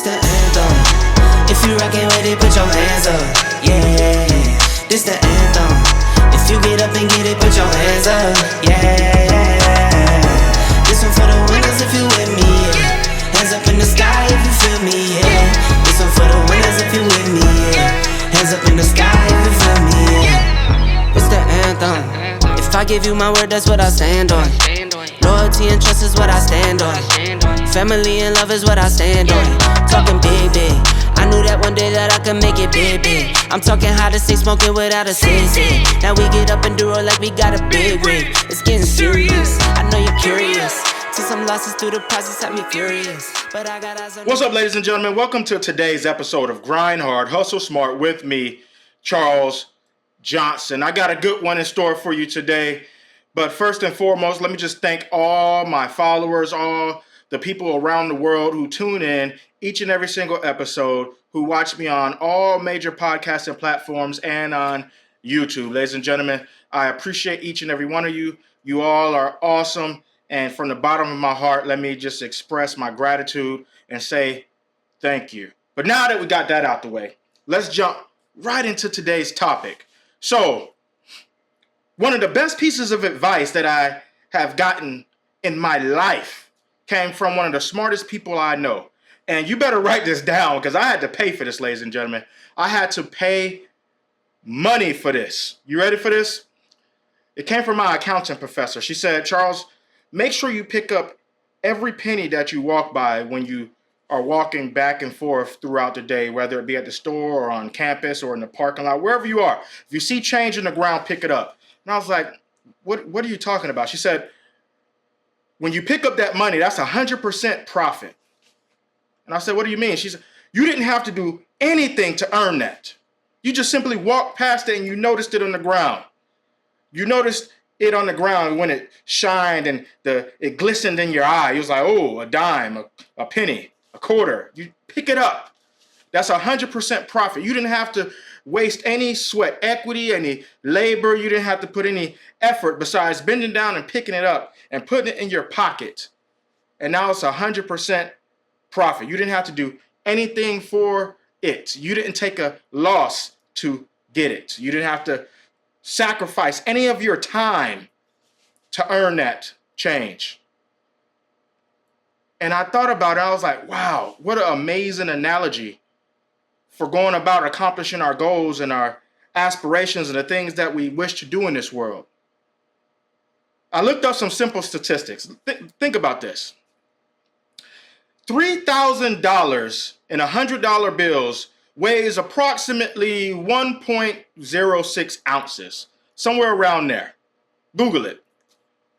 the anthem. If you rockin' with it, put your hands up. Yeah, this the anthem. If you get up and get it, put your hands up. Yeah, this one for the winners if you with me. Yeah. Hands up in the sky if you feel me. Yeah, this one for the winners if you with me. Yeah, hands up in the sky if you feel me. Yeah, it's the anthem. If I give you my word, that's what I stand on. Loyalty and trust is what I stand on. Family and love is what I stand on. Talking big, big. I knew that one day that I could make it big, big. I'm talking how to stay smoking without a sensei. Now we get up and do it like we got a big rig. It's getting serious. I know you're curious. Took some losses through the process, had me furious. But I got eyes on. What's up, ladies and gentlemen? Welcome to today's episode of Grind Hard, Hustle Smart with me, Charles Johnson. I got a good one in store for you today. But first and foremost, let me just thank all my followers, all the people around the world who tune in each and every single episode, who watch me on all major podcasting platforms and on YouTube. Ladies and gentlemen, I appreciate each and every one of you. You all are awesome. And from the bottom of my heart, let me just express my gratitude and say thank you. But now that we got that out the way, let's jump right into today's topic. So, one of the best pieces of advice that I have gotten in my life came from one of the smartest people I know. And you better write this down because I had to pay for this, ladies and gentlemen. I had to pay money for this. You ready for this? It came from my accounting professor. She said, Charles, make sure you pick up every penny that you walk by when you are walking back and forth throughout the day, whether it be at the store or on campus or in the parking lot, wherever you are. If you see change in the ground, pick it up. And I was like, what are you talking about? She said, when you pick up that money, that's 100% profit. And I said, what do you mean? She said, you didn't have to do anything to earn that. You just simply walked past it and you noticed it on the ground. You noticed it on the ground when it shined and it glistened in your eye. You was like, oh, a dime, a penny, a quarter. You pick it up. That's 100% profit. You didn't have to waste any sweat equity, any labor. You didn't have to put any effort besides bending down and picking it up and putting it in your pocket. And now it's 100% profit. You didn't have to do anything for it. You didn't take a loss to get it. You didn't have to sacrifice any of your time to earn that change. And I thought about it. I was like, wow, what an amazing analogy for going about accomplishing our goals and our aspirations and the things that we wish to do in this world. I looked up some simple statistics. Think about this. $3,000 in $100 bills weighs approximately 1.06 ounces, somewhere around there. Google it.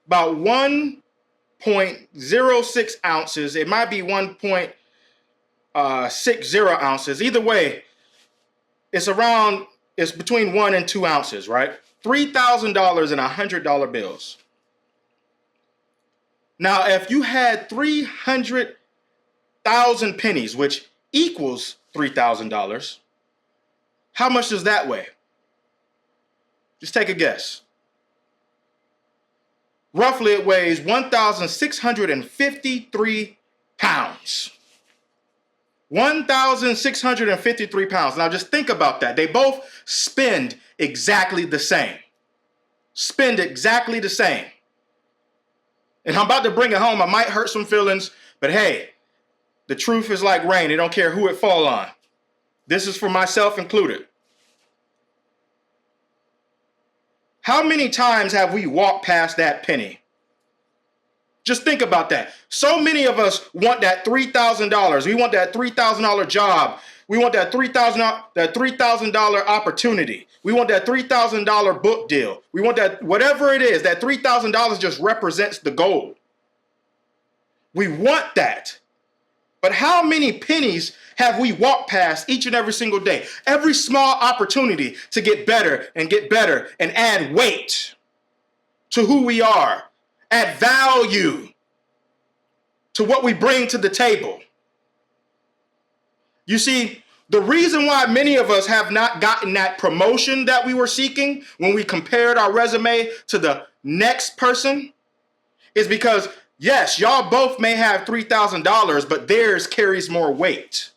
About 1.06 ounces. It might be 1.60 ounces. Either way, it's between 1 and 2 ounces, right? $3,000 in $100 bills. Now, if you had 300,000 pennies, which equals $3,000, how much does that weigh? Just take a guess. Roughly, it weighs 1,653 pounds. 1,653 pounds. Now just think about that. They both spend exactly the same. Spend exactly the same. And I'm about to bring it home. I might hurt some feelings, but hey, the truth is like rain. It don't care who it fall on. This is for myself included. How many times have we walked past that penny? Just think about that. So many of us want that $3,000. We want that $3,000 job. We want that $3,000 opportunity. We want that $3,000 book deal. We want that, whatever it is, that $3,000 just represents the goal. We want that. But how many pennies have we walked past each and every single day? Every small opportunity to get better and add weight to who we are, add value to what we bring to the table. You see, the reason why many of us have not gotten that promotion that we were seeking when we compared our resume to the next person is because, yes, y'all both may have $3,000, but theirs carries more weight.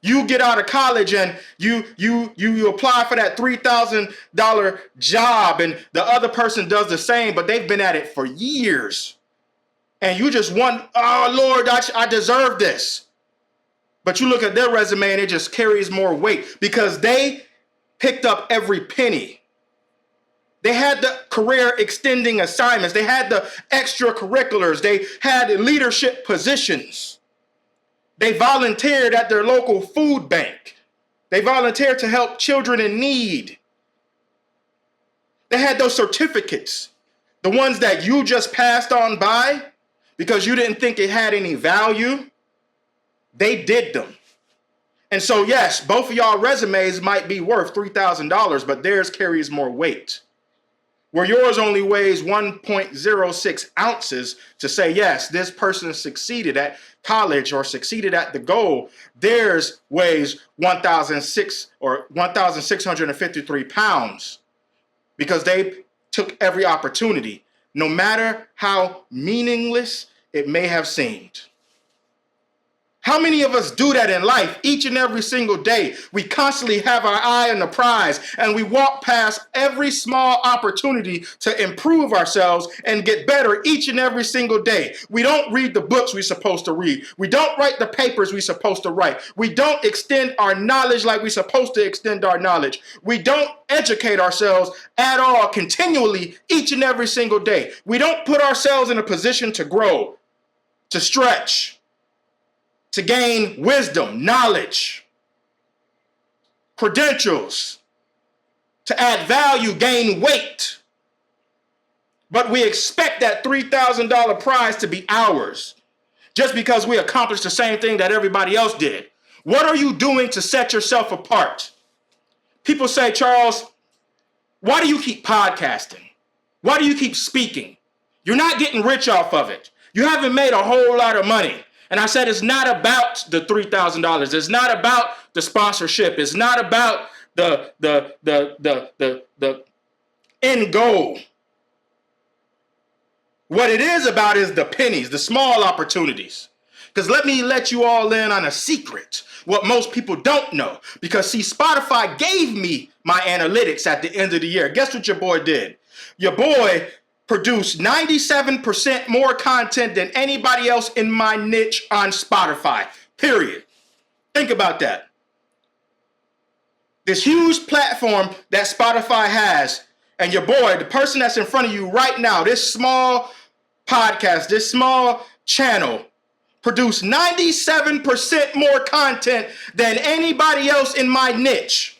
You get out of college and you apply for that $3,000 job, and the other person does the same, but they've been at it for years. And you just want, oh Lord, I deserve this. But you look at their resume and it just carries more weight because they picked up every penny. They had the career extending assignments. They had the extracurriculars. They had leadership positions. They volunteered at their local food bank. They volunteered to help children in need. They had those certificates, the ones that you just passed on by because you didn't think it had any value. They did them. And so, yes, both of y'all resumes might be worth $3,000, but theirs carries more weight. Where yours only weighs 1.06 ounces to say, yes, this person succeeded at college or succeeded at the goal, theirs weighs 1,653 pounds because they took every opportunity, no matter how meaningless it may have seemed. How many of us do that in life each and every single day? We constantly have our eye on the prize and we walk past every small opportunity to improve ourselves and get better each and every single day. We don't read the books we're supposed to read. We don't write the papers we're supposed to write. We don't extend our knowledge like we're supposed to extend our knowledge. We don't educate ourselves at all continually each and every single day. We don't put ourselves in a position to grow, to stretch, to gain wisdom, knowledge, credentials, to add value, gain weight. But we expect that $3,000 prize to be ours just because we accomplished the same thing that everybody else did. What are you doing to set yourself apart? People say, Charles, why do you keep podcasting? Why do you keep speaking? You're not getting rich off of it. You haven't made a whole lot of money. And I said, it's not about the $3,000. It's not about the sponsorship. It's not about the end goal. What it is about is the pennies, the small opportunities. Because let me let you all in on a secret, what most people don't know. Because see, Spotify gave me my analytics at the end of the year. Guess what your boy did? Your boy produced 97% more content than anybody else in my niche on Spotify, period. Think about that. This huge platform that Spotify has, and your boy, the person that's in front of you right now, this small podcast, this small channel, produced 97% more content than anybody else in my niche.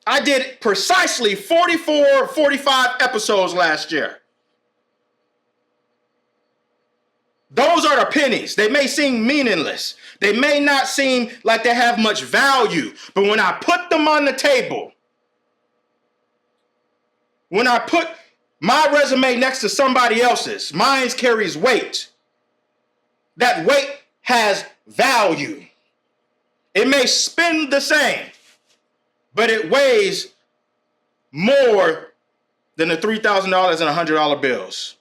I did precisely 44 or 45 episodes last year. Those are the pennies. They may seem meaningless. They may not seem like they have much value. But when I put them on the table, when I put my resume next to somebody else's, mine carries weight. That weight has value. It may spin the same, but it weighs more than the $3,000 and $100 bills.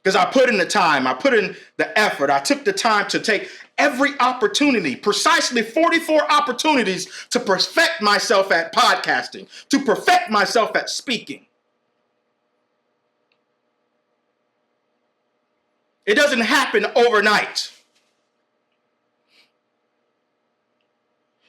Because I put in the time, I put in the effort, I took the time to take every opportunity, precisely 44 opportunities to perfect myself at podcasting, to perfect myself at speaking. It doesn't happen overnight.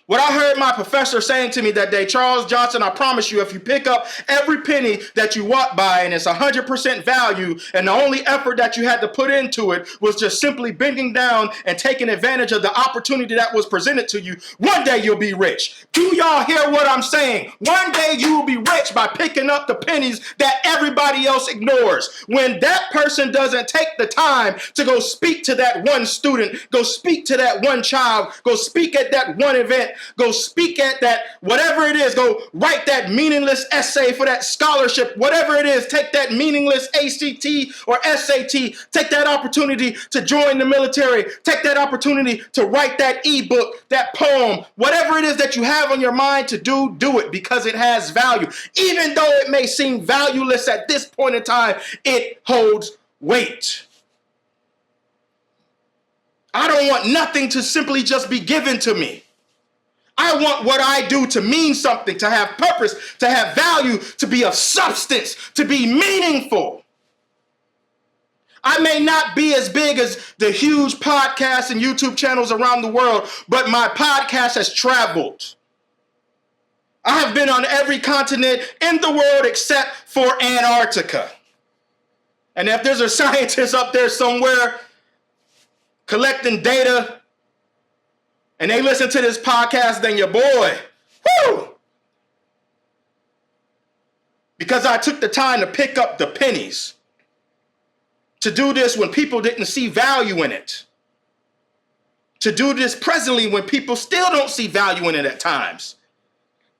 What I heard my professor saying to me that day, Charles Johnson, I promise you, if you pick up every penny that you walk by and it's 100% value, and the only effort that you had to put into it was just simply bending down and taking advantage of the opportunity that was presented to you, one day you'll be rich. Do y'all hear what I'm saying? One day you will be rich by picking up the pennies that everybody else ignores. When that person doesn't take the time to go speak to that one student, go speak to that one child, go speak at that one event, go speak at that, whatever it is, go write that meaningless essay for that scholarship, whatever it is, take that meaningless ACT or SAT, take that opportunity to join the military, take that opportunity to write that ebook, that poem, whatever it is that you have on your mind to do, do it because it has value. Even though it may seem valueless at this point in time, it holds weight. I don't want nothing to simply just be given to me. I want what I do to mean something, to have purpose, to have value, to be of substance, to be meaningful. I may not be as big as the huge podcasts and YouTube channels around the world, but my podcast has traveled. I have been on every continent in the world except for Antarctica. And if there's a scientist up there somewhere collecting data and they listen to this podcast, then your boy, whoo! Because I took the time to pick up the pennies, to do this when people didn't see value in it, to do this presently when people still don't see value in it at times.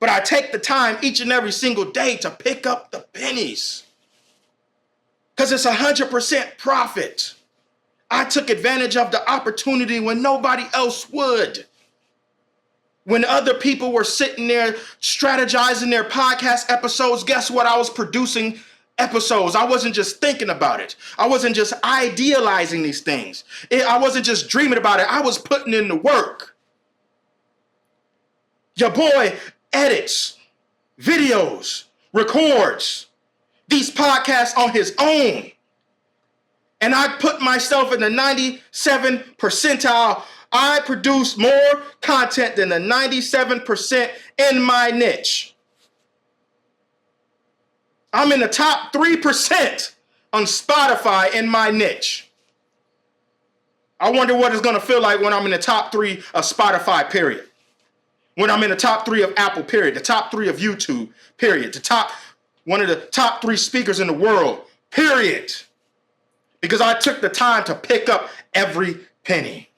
But I take the time each and every single day to pick up the pennies because it's 100% profit. I took advantage of the opportunity when nobody else would. When other people were sitting there strategizing their podcast episodes, guess what? I was producing episodes. I wasn't just thinking about it. I wasn't just idealizing these things. I wasn't just dreaming about it. I was putting in the work. Your boy edits videos, records these podcasts on his own. And I put myself in the 97 percentile. I produce more content than the 97% in my niche. I'm in the top 3% on Spotify in my niche. I wonder what it's going to feel like when I'm in the top 3 of Spotify, period. When I'm in the top 3 of Apple, period. The top 3 of YouTube, period. One of the top 3 speakers in the world, period. Because I took the time to pick up every penny.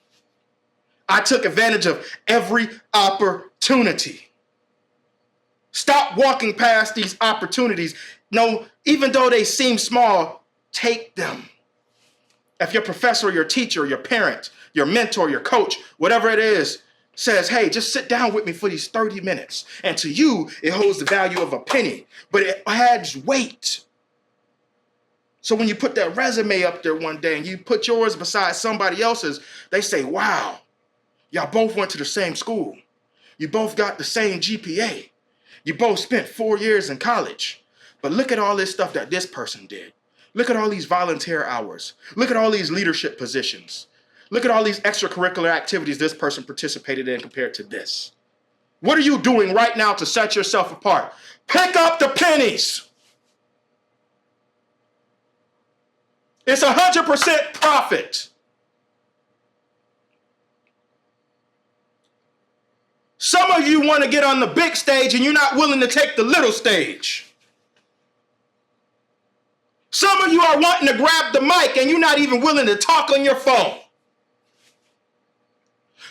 I took advantage of every opportunity. Stop walking past these opportunities. No, even though they seem small, take them. If your professor, your teacher, your parent, your mentor, your coach, whatever it is, says, hey, just sit down with me for these 30 minutes. And to you, it holds the value of a penny, but it adds weight. So when you put that resume up there one day and you put yours beside somebody else's, they say, wow, y'all both went to the same school. You both got the same GPA. You both spent 4 years in college. But look at all this stuff that this person did. Look at all these volunteer hours. Look at all these leadership positions. Look at all these extracurricular activities this person participated in compared to this. What are you doing right now to set yourself apart? Pick up the pennies. It's 100% profit. Some of you want to get on the big stage and you're not willing to take the little stage. Some of you are wanting to grab the mic and you're not even willing to talk on your phone.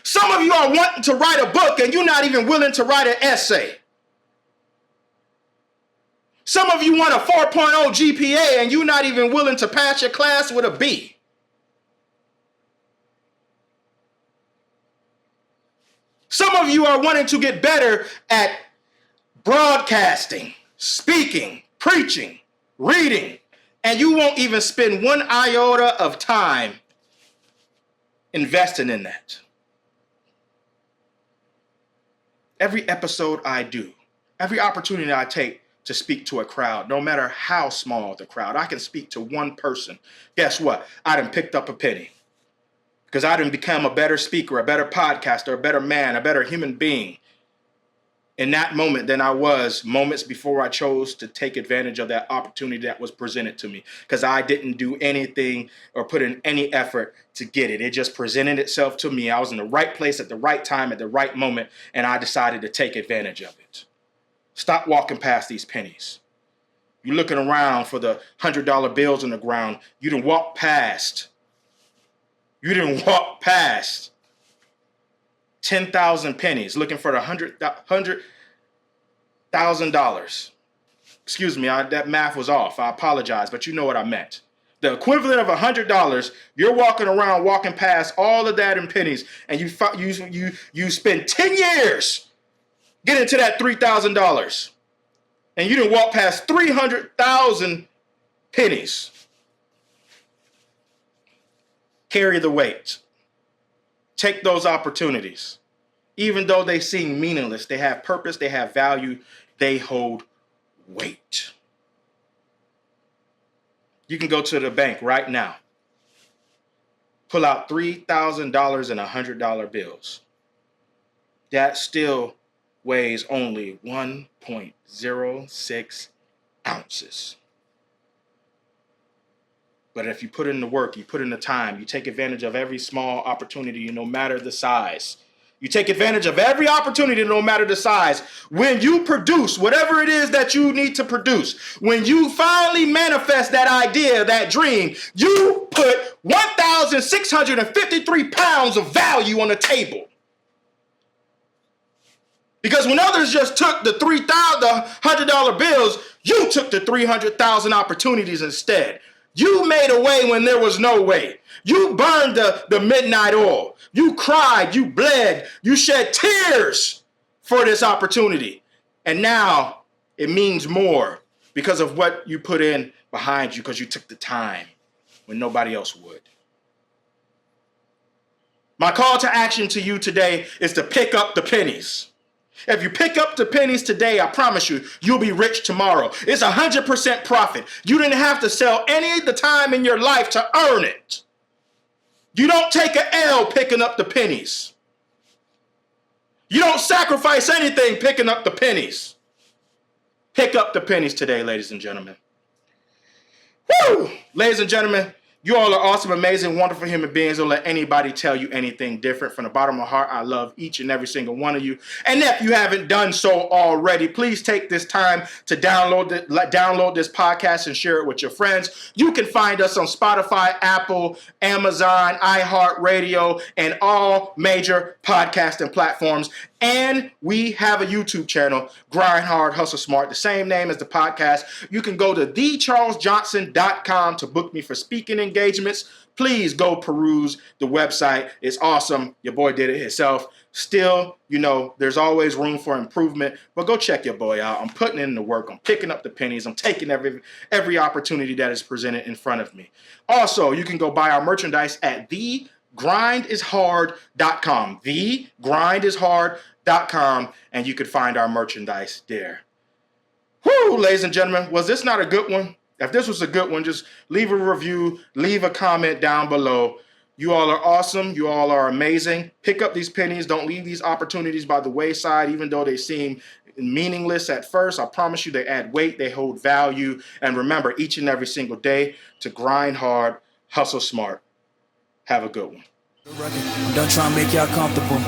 Some of you are wanting to write a book and you're not even willing to write an essay. Some of you want a 4.0 GPA and you're not even willing to pass your class with a B. Some of you are wanting to get better at broadcasting, speaking, preaching, reading, and you won't even spend one iota of time investing in that. Every episode I do, every opportunity I take to speak to a crowd, no matter how small the crowd, I can speak to one person. Guess what? I done picked up a penny. Because I done become a better speaker, a better podcaster, a better man, a better human being in that moment than I was moments before I chose to take advantage of that opportunity that was presented to me. Because I didn't do anything or put in any effort to get it. It just presented itself to me. I was in the right place at the right time at the right moment, and I decided to take advantage of it. Stop walking past these pennies. You're looking around for the $100 bills on the ground. You done walk past. You didn't walk past 10,000 pennies looking for the $100,000. Excuse me, that math was off. I apologize, but you know what I meant. The equivalent of $100, you're walking past all of that in pennies, and you spend 10 years getting to that $3,000, and you didn't walk past 300,000 pennies. Carry the weight. Take those opportunities. Even though they seem meaningless, they have purpose, they have value, they hold weight. You can go to the bank right now, pull out $3,000 and $100 bills. That still weighs only 1.06 ounces. But if you put in the work, you put in the time, you take advantage of every small opportunity, no matter the size. You take advantage of every opportunity, no matter the size. When you produce whatever it is that you need to produce, when you finally manifest that idea, that dream, you put 1,653 pounds of value on the table. Because when others just took the $100 bills, you took the 300,000 opportunities instead. You made a way when there was no way. You burned the midnight oil. You cried, you bled, you shed tears for this opportunity. And now it means more because of what you put in behind you, because you took the time when nobody else would. My call to action to you today is to pick up the pennies. If you pick up the pennies today, I promise you, you'll be rich tomorrow. It's 100% profit. You didn't have to sell any of the time in your life to earn it. You don't take an L picking up the pennies. You don't sacrifice anything picking up the pennies. Pick up the pennies today, ladies and gentlemen. Woo! Ladies and gentlemen, you all are awesome, amazing, wonderful human beings. Don't let anybody tell you anything different. From the bottom of my heart, I love each and every single one of you. And if you haven't done so already, please take this time to download this podcast and share it with your friends. You can find us on Spotify, Apple, Amazon, iHeartRadio, and all major podcasting platforms. And we have a YouTube channel, Grind Hard, Hustle Smart, the same name as the podcast. You can go to thecharlesjohnson.com to book me for speaking engagements. Please go peruse the website. It's awesome. Your boy did it himself. Still, there's always room for improvement, but go check your boy out. I'm putting in the work. I'm picking up the pennies. I'm taking every opportunity that is presented in front of me. Also, you can go buy our merchandise at thegrindishard.com. Thegrindishard.com, and you can find our merchandise there. Whoo, ladies and gentlemen, was this not a good one? If this was a good one, just leave a review, leave a comment down below. You all are awesome. You all are amazing. Pick up these pennies. Don't leave these opportunities by the wayside, even though they seem meaningless at first. I promise you they add weight, they hold value. And remember, each and every single day to grind hard, hustle smart. Have a good one. I'm done trying to make y'all comfortable.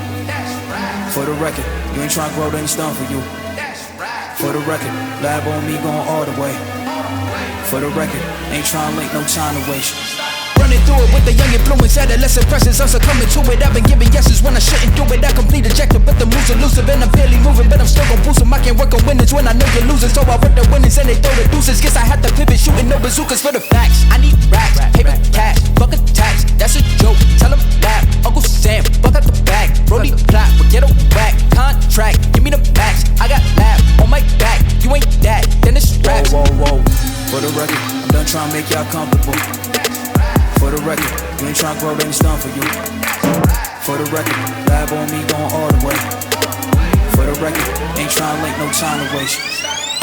For the record, you ain't trying to grow, then it's done for you. For the record, lab on me going all the way. For the record, ain't trying to link, no time to waste. Running through it with the young influence, adolescent presence, I'm succumbing to it. I've been giving yeses when I shouldn't do it. I complete ejected, but the moves elusive, and I'm barely moving, but I'm still gon' boost them. I can't work on winners when I know you're losing, so I work the winners and they throw the deuces. Guess I had to pivot, shooting no bazookas for the facts. I need racks, paper cash, fuck a tax, that's a joke. Tell them laugh, Uncle Sam, buck out the bag, Brody plot, forget a whack, contract, give me the max. I got lab on my back, you ain't that, then it's raps. Whoa, whoa, whoa. For the record, I'm done trying to make y'all comfortable. For the record, you ain't trying to grow, then it's done for you. For the record, lab on me going all the way. For the record, ain't trying to link, no time to waste.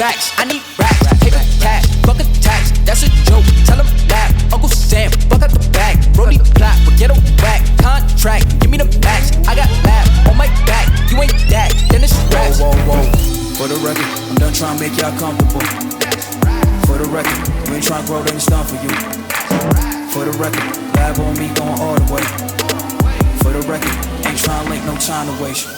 Facts, I need racks, paper cash, fuck a tax, that's a joke. Tell them laugh, Uncle Sam, buck out the bag, Brody plot, forget a whack, contract, give me the max. I got lab on my back, you ain't that, then it's raps. Whoa, whoa, whoa. For the record, I'm done trying to make y'all comfortable. For the record, you ain't trying to grow, then it's done for you. For the record, lab on me going all the way. For the record, ain't trying to link, no time to waste.